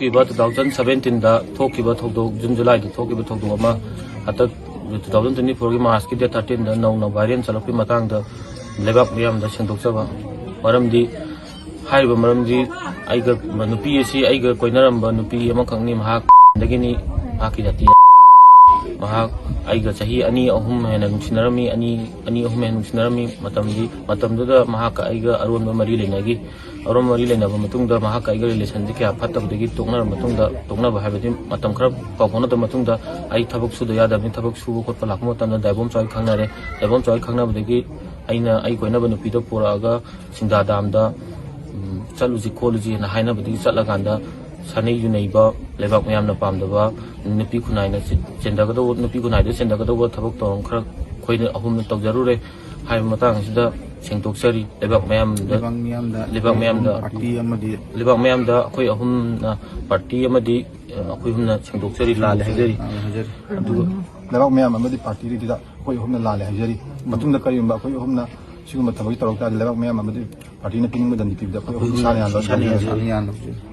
ꯊꯣꯛꯈꯤꯕ 2017ꯗ ꯊꯣꯛꯈꯤꯕ ꯊꯧꯗꯣꯛ ꯖꯨꯟ ꯖꯨꯂꯥꯏꯗ ꯊꯣꯛꯈꯤꯕ ꯊꯧꯗꯣꯛ ꯑꯃ ꯍꯟꯗꯛ 2024ꯒꯤ ꯃꯥꯔꯆꯀꯤ ꯗꯦꯠ 13ꯗ ꯅꯧꯅ ꯚꯥꯏꯔꯦꯜ ꯆꯠꯂꯛꯄꯒꯤ ꯃꯇꯥꯡꯗ ꯂꯩꯕꯥꯛ ꯃꯤꯌꯥꯝꯗ ꯁꯦꯡꯗꯣꯛꯆꯕ ꯃꯔꯝꯗꯤ ꯍꯥꯏꯔꯤꯕ ꯃꯔꯝꯗꯤ ꯑꯩꯒ ꯅꯨꯄꯤ ꯑꯁꯤ ꯑꯩꯒ ꯀꯣꯏꯅꯔꯝꯕ ꯅꯨꯄꯤ ꯑꯃꯈꯛꯅꯤ ꯃꯍꯥꯛꯗꯒꯤꯅꯤ ꯃꯍꯥꯛꯀꯤ ꯖꯥꯇꯤ ꯃꯍꯥꯛ ꯑꯩꯒ ꯆꯍꯤ 2-3 ꯍꯦꯟꯅ ꯅꯨꯡꯁꯤꯅꯔꯝꯃꯤ ꯑꯅꯤ ꯑꯍꯨꯝ ꯍꯦꯟꯅ ꯅꯨꯡꯁꯤꯅꯔꯝꯃꯤ ꯃꯇꯝꯗꯨꯗ ꯃꯍꯥꯛꯀ ꯑꯩꯒ ꯑꯔꯣꯟꯕ ꯃꯔꯤ ꯂꯩꯅꯈꯤ ꯑꯔꯣꯟꯕ ꯃꯔꯤ ꯂꯩꯅꯕ ꯃꯇꯨꯡꯗ ꯃꯍꯥꯛꯀ ꯑꯩꯒ ꯔꯤꯂꯦꯁꯟꯁꯤ ꯀꯌꯥ ꯐꯠꯇꯕꯗꯒꯤ ꯇꯣꯛꯅꯔꯕ ꯃꯇꯨꯡꯗ ꯇꯣꯛꯅꯕ ꯍꯥꯏꯕꯗꯤ ꯃꯇꯝ ꯈꯔ ꯄꯥꯎ ꯐꯥꯎꯅꯗꯕ ꯃꯇꯨꯡꯗ ꯑꯩ ꯊꯕꯛ ꯁꯨꯗ ꯌꯥꯗꯕꯅꯤ ꯊꯕꯛ ꯁꯨꯕ ꯈꯣꯠꯄ ꯂꯥꯛꯄ ꯃꯇꯝꯗ ꯗꯥꯏꯕꯣꯝ ꯆꯥꯎꯏ ꯈꯪꯅꯔꯦ ꯗꯥꯏꯕꯣꯝ ꯆꯥꯎꯏ ꯈꯪꯅꯕꯗꯒꯤ ꯑꯩ ꯀꯣꯏꯅꯕ ꯅꯨꯄꯤꯗꯣ ꯄꯨꯔꯛꯑꯒ ꯁꯤꯡꯗꯥ ꯗꯥꯝꯗ ꯆꯠꯂꯨꯁꯤ ꯈꯣꯠꯂꯨꯁꯤꯅ ꯍꯥꯏꯅꯕꯗꯒꯤ ꯆꯠꯂꯀꯥꯟꯗ ꯁꯥꯅꯩ ꯌꯨꯅꯩꯕ ꯂꯩꯕꯥꯛ ꯃꯌꯥꯝꯅ ꯄꯥꯝꯗꯕ ꯅꯨꯄꯤ ꯈꯨꯟꯅꯥꯏꯗ ꯆꯦꯟꯗꯒꯗꯧꯕ ꯊꯕꯛ ꯊꯧꯔꯝ ꯈꯔ ꯑꯩꯈꯣꯏꯅ ꯑꯍꯨꯝꯅ ꯇꯧꯖꯔꯨꯔꯦ ꯍꯥꯏꯕ ꯃꯇꯥꯡ ꯑꯁꯤꯗ ꯁꯦꯡꯗꯣꯛꯆꯔꯤ ꯂꯩꯕꯥꯛ ꯃꯌꯥꯝꯗ ꯑꯩꯈꯣꯏ ꯑꯍꯨꯝꯅ ꯄꯥꯔꯇꯤ ꯑꯃꯗꯤ ꯑꯩꯈꯣꯏ ꯑꯍꯨꯝꯅ ꯁꯦꯡꯗꯣꯛꯆꯔꯤ ꯂꯥꯜꯂꯦ ꯍꯥꯏꯖꯔꯤ ꯑꯗꯨꯒ ꯂꯩꯕꯥꯛ ꯃꯌꯥꯝ ꯑꯃꯗꯤ ꯄꯥꯔꯇꯤꯗꯨꯗ ꯑꯩꯈꯣꯏ ꯑꯍꯨꯝꯅ ꯂꯥꯜꯂꯦ ꯍꯥꯏꯖꯔꯤ ꯃꯇꯨꯡꯗ ꯀꯔꯤꯒꯨꯝꯕ ꯑꯩꯈꯣꯏ ꯑꯍꯨꯝꯅ ꯁꯤꯒꯨꯝꯕ ꯊꯕꯛ ꯇꯧꯔꯛ ꯇꯥꯔꯗꯤ ꯂꯩꯕꯥꯛ ꯃꯌꯥꯝ ꯑꯃꯗꯤ ꯄꯥꯔꯇꯤꯅ ꯄꯤꯅꯤꯡꯕ ꯗꯟꯗꯤ ꯄꯤꯕꯗ ꯑꯩꯈꯣꯏ ꯑꯍꯨꯝ ꯏꯁꯥꯅ ꯌꯥꯜꯂꯣꯏ